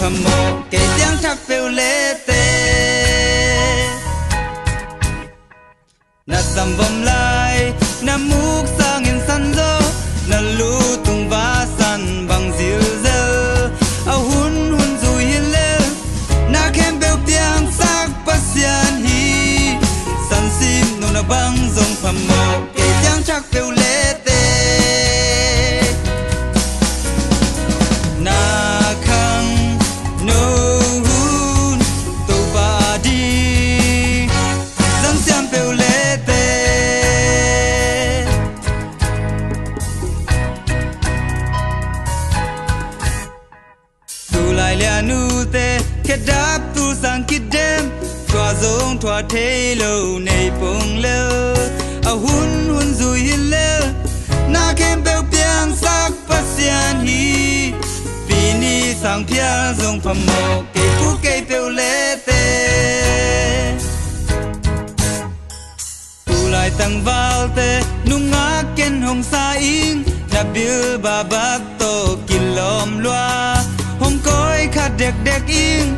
phàm mộ kể tiếng thắc phiêu lê tê na sam bom lai na muk sang in san zo na lu tung va san bằng diêu dơ au hun hun du hin lê na kem bêu tiếng sắc pasian hi san sim no na bang zong phàm mộ kể tiếng thắc phiêu lê tê kết đáp tu sang kít đêm thỏa giống thỏa thế lâu này bông lơ ao hun hun rùi hin lơ na kem bêu piang sắc pasian hi pini sang pia giống phàm mộ kê phú kê bêu lê tê tu lại tăng vào tê nung ngã ken hồng sa in na bil ba bát to kilom loa hồng cõi khát đek đek in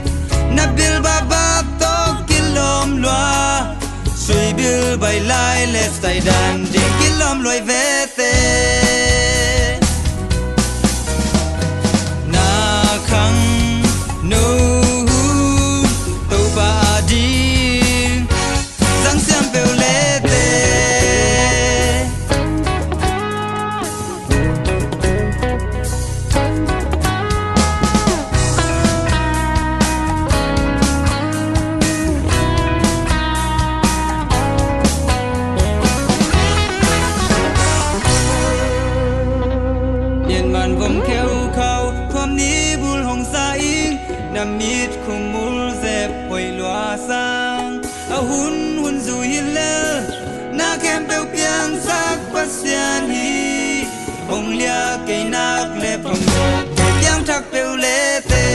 na bil ba ba to kilom loa suy bil bay lai le sai dan de kilom loi ve te na khang no to ba di zang siam bil le te mít khung mul dẹp quay loa sang ao hun hun du hin lơ na kem bêu piang sắc pasian hi bông lia cây nạc lê phong mộ cây piang thắc bêu lê tê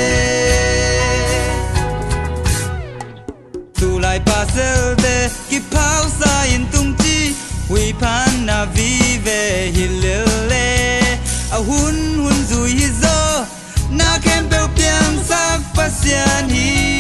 tu lại pa sel tê ki pau sa in tung chi hui pan na vi ve hi lê lê ao hun hun du hi zo na kem bêu piang sắc pasian hi